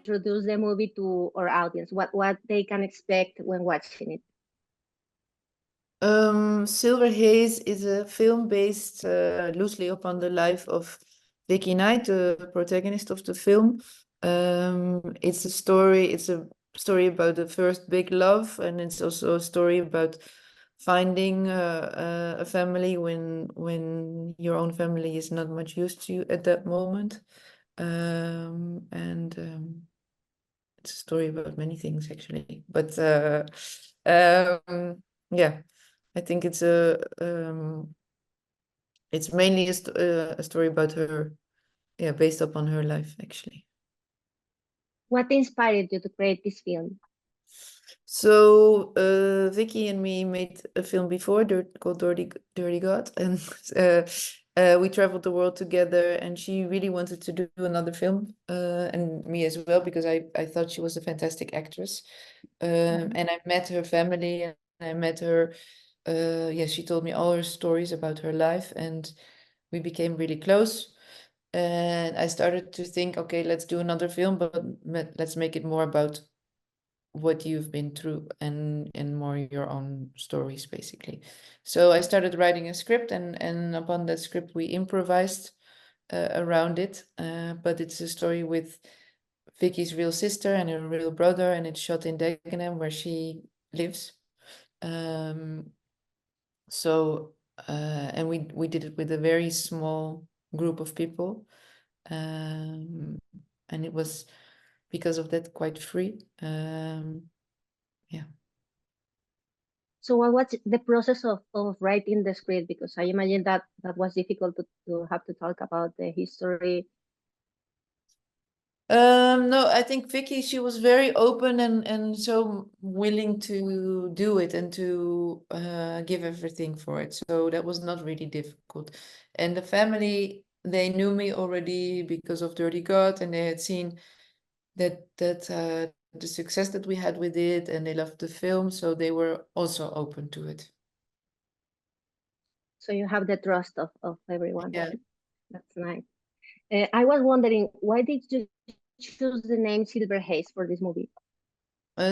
introduce the movie to our audience, what they can expect when watching it. Silver Haze is a film based loosely upon the life of Vicky Knight, the protagonist of the film. It's a story about the first big love, and it's also a story about finding a family when your own family is not much used to you at that moment. It's a story about many things actually, but yeah, I think it's mainly a story about her, yeah, based upon her life actually. What inspired you to create this film? So Vicky and me made a film before called Dirty God, and we traveled the world together, and she really wanted to do another film, and me as well, because I thought she was a fantastic actress. And I met her family, and I met her. Yeah, she told me all her stories about her life, and we became really close. And I started to think, okay, let's do another film, but let's make it more about what you've been through and more your own stories, basically. So I started writing a script, and upon that script we improvised around it. But it's a story with Vicky's real sister and her real brother, and it's shot in Dagenham, where she lives. Um, so and we did it with a very small group of people, and it was because of that quite free. Yeah. So what was the process of writing the script? Because I imagine that that was difficult to have to talk about the history. No, I think Vicky, she was very open and so willing to do it and to give everything for it. So that was not really difficult. And the family, they knew me already because of Dirty God, and they had seen that the success that we had with it, and they loved the film, so they were also open to it. So you have the trust of everyone. Yeah. That's nice. I was wondering, why did you choose the name Silver Haze for this movie?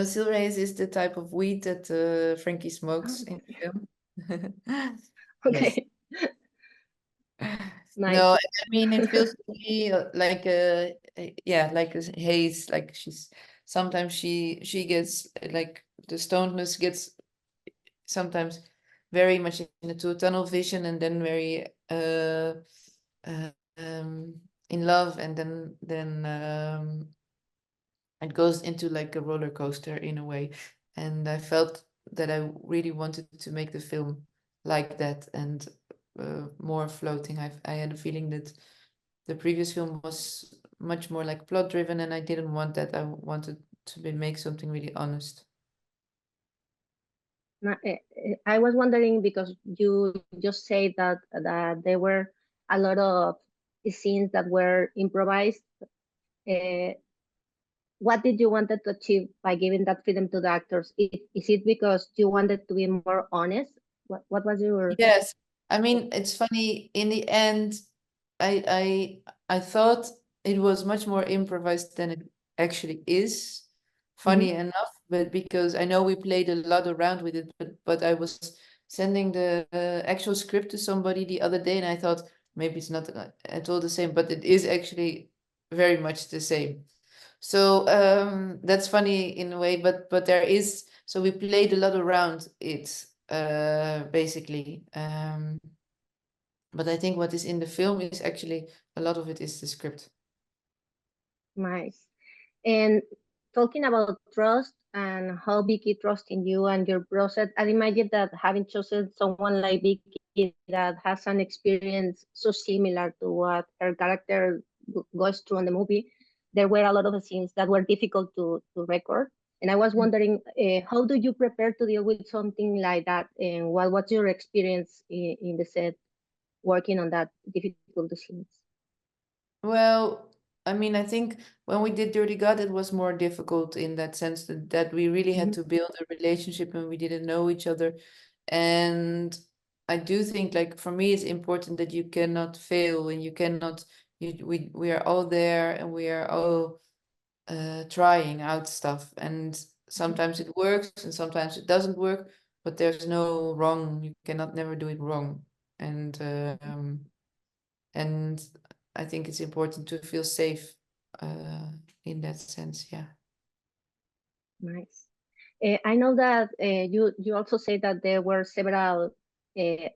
Silver Haze is the type of weed that Frankie Oh, smokes in the film. Yes. okay, nice. No, I mean it feels to me like yeah, like a haze. Like sometimes she gets like the stonedness gets sometimes very much into a tunnel vision, and then very uh in love, and then it goes into like a roller coaster in a way. And I felt that I really wanted to make the film like that, and more floating. I had a feeling that the previous film was much more like plot driven, and I didn't want that. I wanted to make something really honest. I was wondering because you just say that there were a lot of scenes that were improvised. Uh, what did you wanted to achieve by giving that freedom to the actors? Is it because you wanted to be more honest? What was your Yes, I mean it's funny. In the end, I thought it was much more improvised than it actually is. Mhm. Funny enough, but because I know we played a lot around with it, but I was sending the actual script to somebody the other day, and I thought maybe it's not at all the same, but it is actually very much the same. So that's funny in a way, but there is, so we played a lot around it basically. But I think what is in the film is actually a lot of it is the script. nice? And talking about trust and how Vicky trusts in you and your process, I imagine that having chosen someone like Vicky that has an experience so similar to what her character goes through in the movie, there were a lot of scenes that were difficult to record. And I was wondering, how do you prepare to deal with something like that? And what was your experience in the set working on that difficult scenes? Well, I mean, I think when we did Dirty God, it was more difficult in that sense that we really had Mhm. to build a relationship and we didn't know each other. And I do think, like, for me, it's important that you cannot fail and you cannot, we are all there and we are all trying out stuff, and sometimes it works and sometimes it doesn't work, but there's no wrong. You cannot never do it wrong. And I think it's important to feel safe in that sense. Yeah. Nice. I know that you also say that there were several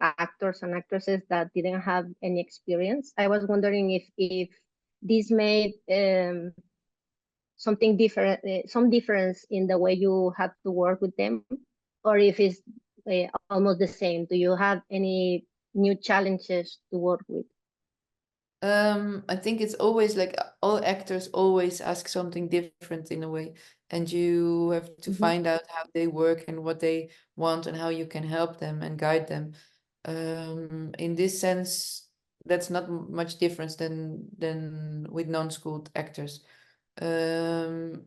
actors and actresses that didn't have any experience. I was wondering if this made something different, some difference in the way you had to work with them, or if it's almost the same. Do you have any new challenges to work with? I think it's always like all actors always ask something different in a way, and you have to Mhm. find out how they work and what they want and how you can help them and guide them. In this sense, that's not much difference than with non-schooled actors. In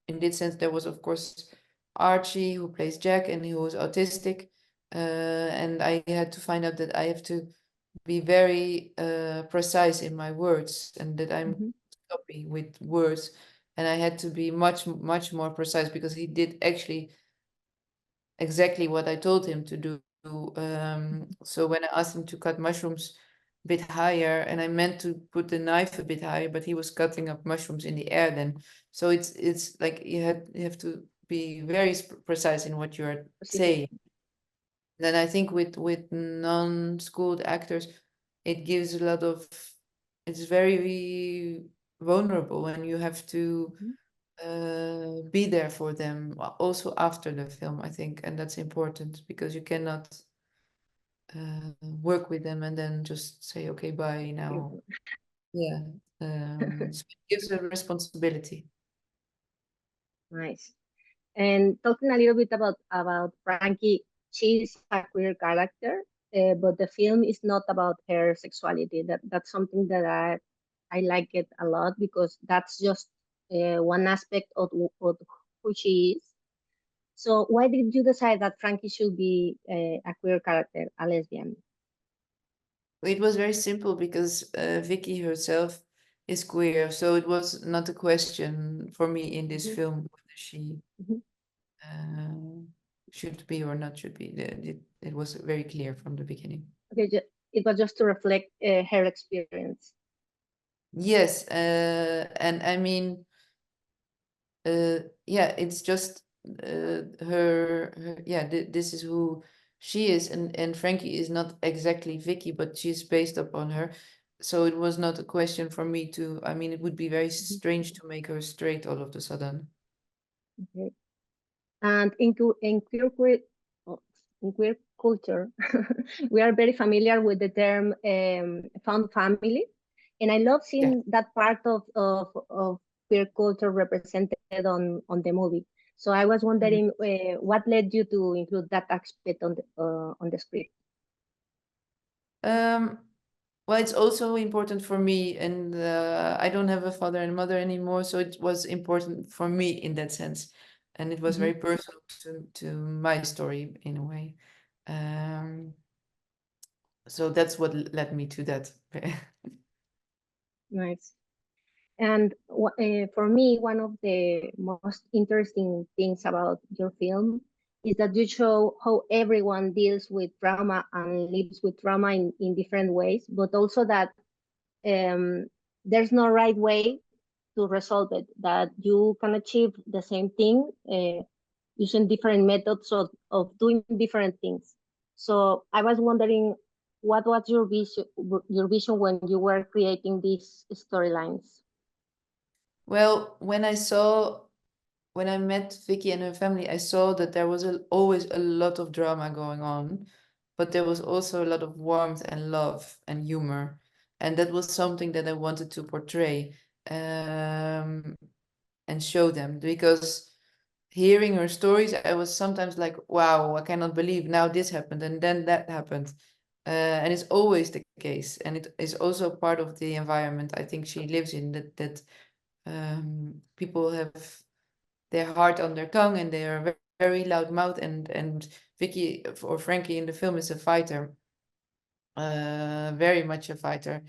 this sense, there was of course Archie who plays Jack and who was autistic, and I had to find out that I have to be very precise in my words and that I'm Mhm. copy with words, and I had to be much more precise because he did actually exactly what I told him to do. So when I asked him to cut mushrooms a bit higher, and I meant to put the knife a bit higher, but he was cutting up mushrooms in the air then. So it's like you have to be very precise in what you're Specific. saying. Then I think with non-schooled actors, it gives a lot of, it's very vulnerable, and you have to Mhm. be there for them also after the film, I think, and that's important because you cannot work with them and then just say okay, bye now. Yeah. So it gives a responsibility. Nice. And talking a little bit about Frankie, she's a queer character, but the film is not about her sexuality. That's something that I like it a lot because that's just one aspect of who she is. So why did you decide that Frankie should be a queer character, a lesbian? It was very simple because Vicky herself is queer, so it was not a question for me in this Mhm. film whether she Mhm. uh, should be or not should be. It was very clear from the beginning. Okay, it was just to reflect her experience. Yes, and I mean, yeah, it's just her yeah, this is who she is, and Frankie is not exactly Vicky, but she's based upon her. So it was not a question for me to, I mean, it would be very Mhm. strange to make her straight all of a sudden. Okay. And oh, in queer culture, we are very familiar with the term found family. And I love Yeah. seeing that part of queer culture represented on the movie. So I was Mm. wondering what led you to include that aspect on the script. Um, well, it's also important for me, and I don't have a father and mother anymore, so it was important for me in that sense, and it was Mhm. very personal to my story in a way. Um, so that's what led me to that. Nice. And for me, one of the most interesting things about your film is that you show how everyone deals with trauma and lives with trauma in different ways, but also that um, there's no right way to resolve it, that you can achieve the same thing using different methods of doing different things. So I was wondering, what was your vision when you were creating these storylines? Well, when I met Vicky and her family, I saw that there was always a lot of drama going on, but there was also a lot of warmth and love and humor, and that was something that I wanted to portray um, and show them because hearing her stories, I was sometimes like, wow, I cannot believe now this happened and then that happened. And it's always the case. And it is also part of the environment I think she lives in, that people have their heart on their tongue and they are very loud mouth. And Vicky or Frankie in the film is a fighter, very much a fighter.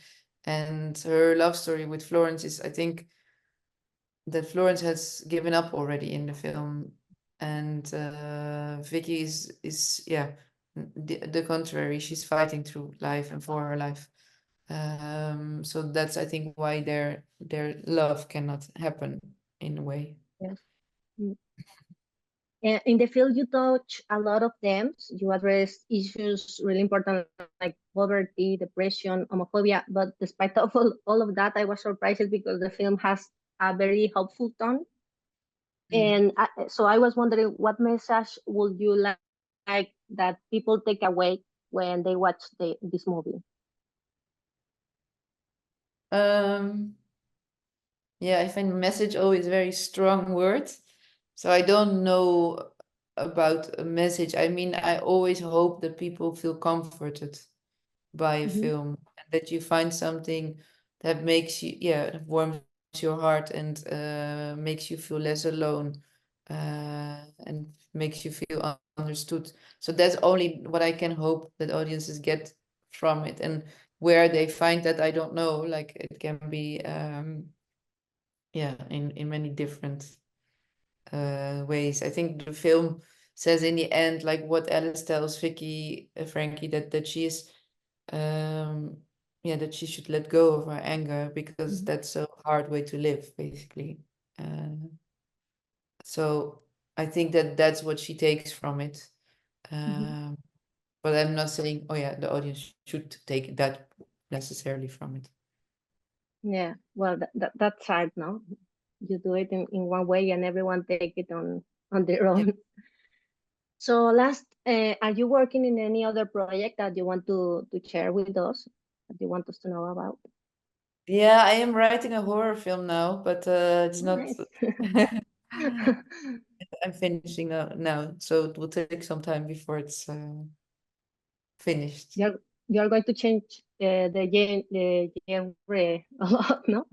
And her love story with Florence is, I think, that Florence has given up already in the film, and Vicky is yeah, the contrary. She's fighting through life and for her life. So that's, I think, why their love cannot happen in a way. Yes. Mm. And in the field, you touch a lot of themes. You address issues really important like poverty, depression, homophobia. But despite of all of that, I was surprised because the film has a very hopeful tone. And so I was wondering, what message would you like that people take away when they watch this movie? Yeah, I find message always very strong word. So I don't know about a message. I mean, I always hope that people feel comforted by a Mhm. film, and that you find something that makes you, yeah, that warms your heart and makes you feel less alone, and makes you feel understood. So that's only what I can hope that audiences get from it. And where they find that, I don't know. Like, it can be yeah, in many different ways. I think the film says in the end, like what Alice tells Vicky, Frankie, that she is yeah, that she should let go of her anger because Mhm. that's a hard way to live, basically. So I think that that's what she takes from it. Mhm. um, but I'm not saying, oh yeah, the audience should take that necessarily from it. Yeah, well, that's hard, no? You do it in one way and everyone take it on their Yeah. own. So last, are you working in any other project that you want to share with us, that you want us to know about? Yeah, I am writing a horror film now, but it's not. Nice. I'm finishing now, so it will take some time before it's finished. You're going to change the genre a lot, no?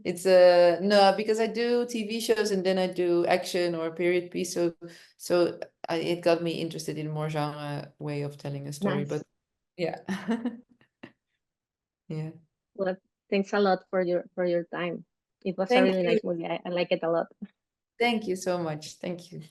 It's no, because I do TV shows and then I do action or period piece, so it got me interested in more genre way of telling a story. But Nice. yeah, yeah. Well, thanks a lot for your time. It was a Thank really you, nice movie. I like it a lot. thank you so much. Thank you.